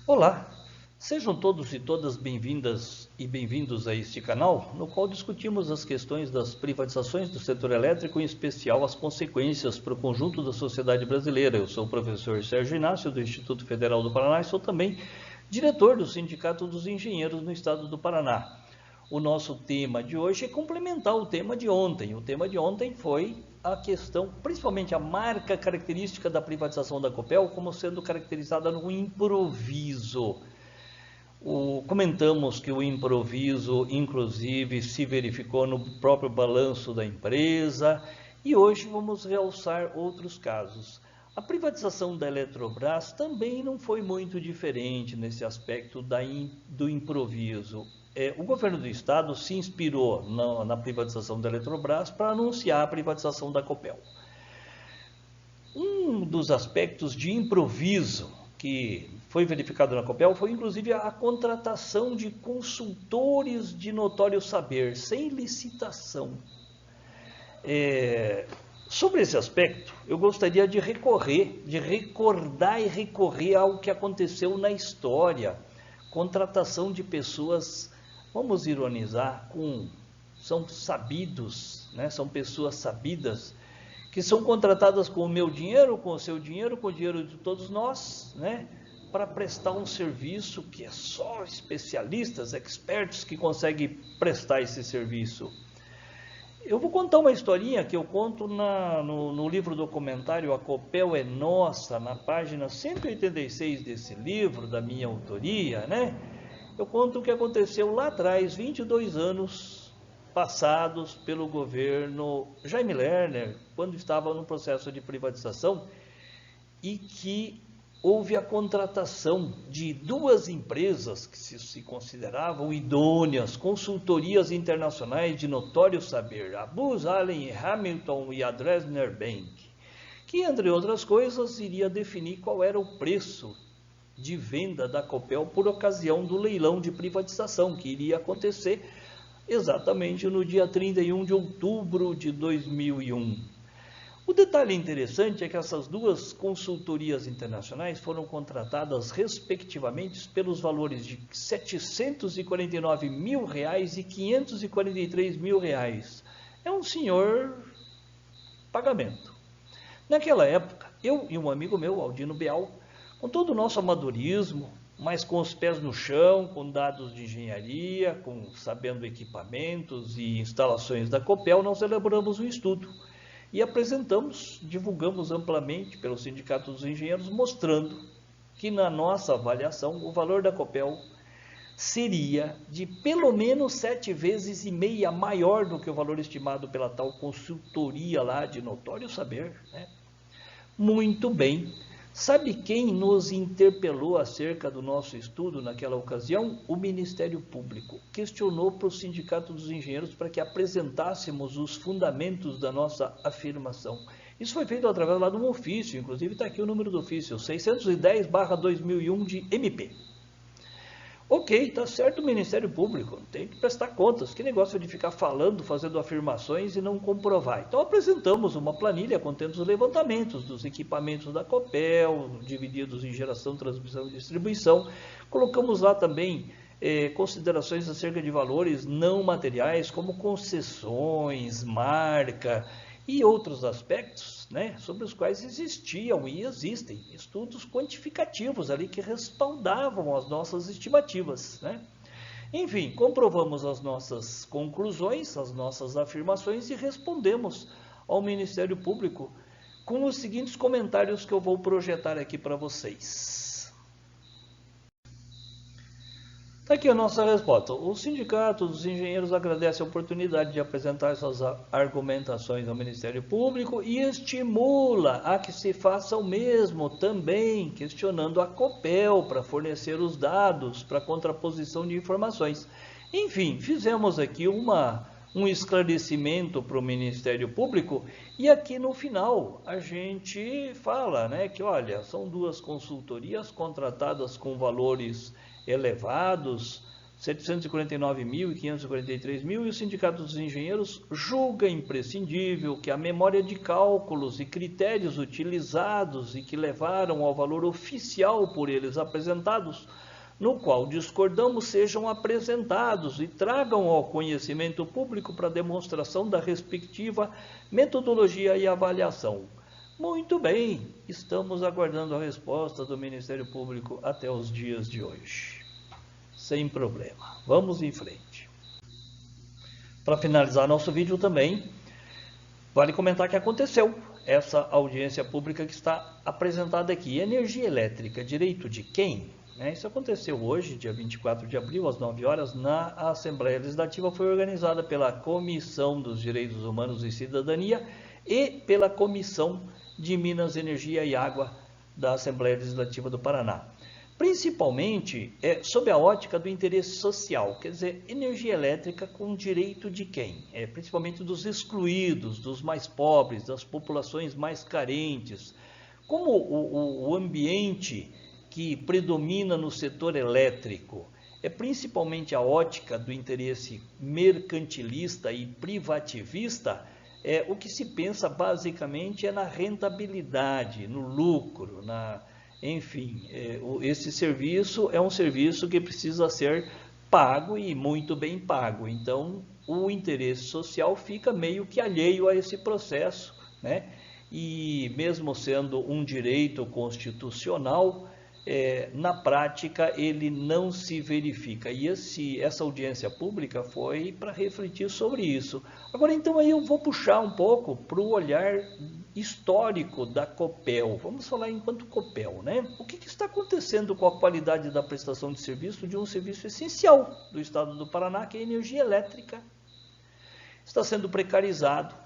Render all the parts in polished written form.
Olá, sejam todos e todas bem-vindas e bem-vindos a este canal, no qual discutimos as questões das privatizações do setor elétrico, em especial as consequências para o conjunto da sociedade brasileira. Eu sou o professor Sérgio Inácio, do Instituto Federal do Paraná, e sou também diretor do Sindicato dos Engenheiros no estado do Paraná. O nosso tema de hoje é complementar o tema de ontem. O tema de ontem foi a questão, principalmente a marca característica da privatização da Copel, como sendo caracterizada no improviso. Comentamos que o improviso, inclusive, se verificou no próprio balanço da empresa, e hoje vamos realçar outros casos. A privatização da Eletrobras também não foi muito diferente nesse aspecto do improviso. O governo do estado se inspirou na privatização da Eletrobras para anunciar a privatização da Copel. Um dos aspectos de improviso que foi verificado na Copel foi inclusive a contratação de consultores de notório saber, sem licitação. Sobre esse aspecto, eu gostaria de recordar e recorrer ao que aconteceu na história. Contratação de pessoas, vamos ironizar, são sabidos, né? São pessoas sabidas, que são contratadas com o meu dinheiro, com o seu dinheiro, com o dinheiro de todos nós, né? Para prestar um serviço que é só especialistas, experts que conseguem prestar esse serviço. Eu vou contar uma historinha que eu conto no livro documentário A Copel é Nossa, na página 186 desse livro, da minha autoria, né? Eu conto o que aconteceu lá atrás, 22 anos passados pelo governo Jaime Lerner, quando estava no processo de privatização, e que houve a contratação de duas empresas que se consideravam idôneas, consultorias internacionais de notório saber, a Booz Allen Hamilton e a Dresdner Bank, que, entre outras coisas, iria definir qual era o preço de venda da Copel por ocasião do leilão de privatização, que iria acontecer exatamente no dia 31 de outubro de 2001. O detalhe interessante é que essas duas consultorias internacionais foram contratadas respectivamente pelos valores de R$ 749 mil e R$ 543 mil. É um senhor pagamento. Naquela época, eu e um amigo meu, Aldino Beal, com todo o nosso amadorismo, mas com os pés no chão, com dados de engenharia, sabendo equipamentos e instalações da Copel, nós elaboramos um estudo e apresentamos, divulgamos amplamente pelo Sindicato dos Engenheiros, mostrando que na nossa avaliação o valor da Copel seria de pelo menos 7,5 vezes maior do que o valor estimado pela tal consultoria lá de notório saber, né? Muito bem. Sabe quem nos interpelou acerca do nosso estudo naquela ocasião? O Ministério Público. Questionou para o Sindicato dos Engenheiros para que apresentássemos os fundamentos da nossa afirmação. Isso foi feito através lá de um ofício, inclusive está aqui o número do ofício, 610/2001 de MP. Ok, está certo o Ministério Público, tem que prestar contas. Que negócio de ficar falando, fazendo afirmações e não comprovar. Então apresentamos uma planilha contendo os levantamentos dos equipamentos da Copel, divididos em geração, transmissão e distribuição. Colocamos lá também considerações acerca de valores não materiais, como concessões, marca e outros aspectos, né, sobre os quais existiam e existem estudos quantificativos ali que respaldavam as nossas estimativas, né? Enfim, comprovamos as nossas conclusões, as nossas afirmações e respondemos ao Ministério Público com os seguintes comentários que eu vou projetar aqui para vocês. Está aqui a nossa resposta. O Sindicato dos Engenheiros agradece a oportunidade de apresentar suas argumentações ao Ministério Público e estimula a que se faça o mesmo também, questionando a Copel para fornecer os dados para contraposição de informações. Enfim, fizemos aqui um esclarecimento para o Ministério Público e aqui no final a gente fala, né, que olha, são duas consultorias contratadas com valores elevados 749.543 mil, e o Sindicato dos Engenheiros julga imprescindível que a memória de cálculos e critérios utilizados e que levaram ao valor oficial por eles apresentados, no qual discordamos, sejam apresentados e tragam ao conhecimento público para demonstração da respectiva metodologia e avaliação. Muito bem, estamos aguardando a resposta do Ministério Público até os dias de hoje. Sem problema. Vamos em frente. Para finalizar nosso vídeo também, vale comentar que aconteceu essa audiência pública que está apresentada aqui. Energia elétrica, direito de quem? Isso aconteceu hoje, dia 24 de abril, às 9 horas, na Assembleia Legislativa. Foi organizada pela Comissão dos Direitos Humanos e Cidadania e pela Comissão de Minas, Energia e Água da Assembleia Legislativa do Paraná. Principalmente sob a ótica do interesse social, quer dizer, energia elétrica com direito de quem? Principalmente dos excluídos, dos mais pobres, das populações mais carentes. Como o ambiente que predomina no setor elétrico é principalmente a ótica do interesse mercantilista e privativista, o que se pensa basicamente é na rentabilidade, no lucro, enfim, esse serviço é um serviço que precisa ser pago e muito bem pago. Então, o interesse social fica meio que alheio a esse processo, né? E mesmo sendo um direito constitucional, na prática ele não se verifica. E essa audiência pública foi para refletir sobre isso. Agora, então, aí eu vou puxar um pouco para o olhar histórico da Copel. Vamos falar enquanto Copel, né? O que está acontecendo com a qualidade da prestação de serviço de um serviço essencial do estado do Paraná, que é a energia elétrica? Está sendo precarizado.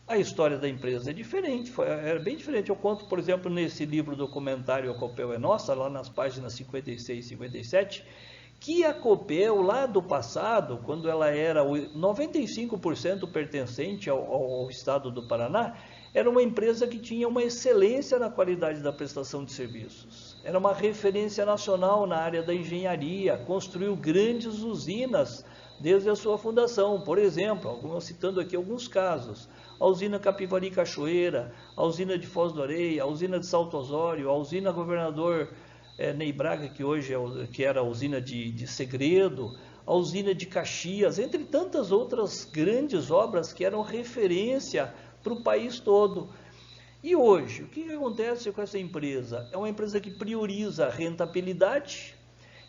A história da empresa é diferente, era bem diferente. Eu conto, por exemplo, nesse livro documentário A Copel é Nossa, lá nas páginas 56 e 57, que a Copel, lá do passado, quando ela era 95% pertencente ao estado do Paraná, era uma empresa que tinha uma excelência na qualidade da prestação de serviços. Era uma referência nacional na área da engenharia, construiu grandes usinas desde a sua fundação. Por exemplo, citando aqui alguns casos: a usina Capivari Cachoeira, a usina de Foz do Areia, a usina de Salto Osório, a usina Governador Ney Braga, que era a usina de Segredo, a usina de Caxias, entre tantas outras grandes obras que eram referência para o país todo. E hoje, o que acontece com essa empresa? É uma empresa que prioriza a rentabilidade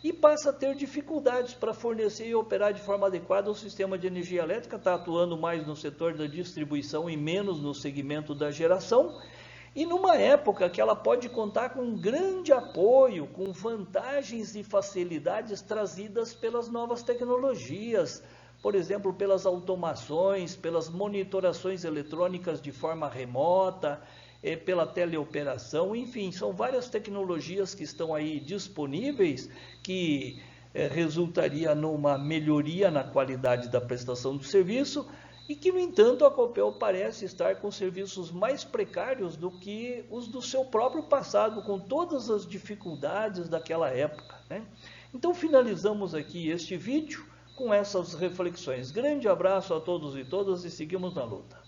e passa a ter dificuldades para fornecer e operar de forma adequada o sistema de energia elétrica, está atuando mais no setor da distribuição e menos no segmento da geração, e numa época que ela pode contar com um grande apoio, com vantagens e facilidades trazidas pelas novas tecnologias, por exemplo, pelas automações, pelas monitorações eletrônicas de forma remota, pela teleoperação, enfim, são várias tecnologias que estão aí disponíveis que resultaria numa melhoria na qualidade da prestação do serviço e que, no entanto, a Copel parece estar com serviços mais precários do que os do seu próprio passado, com todas as dificuldades daquela época, né? Então, finalizamos aqui este vídeo com essas reflexões. Grande abraço a todos e todas e seguimos na luta.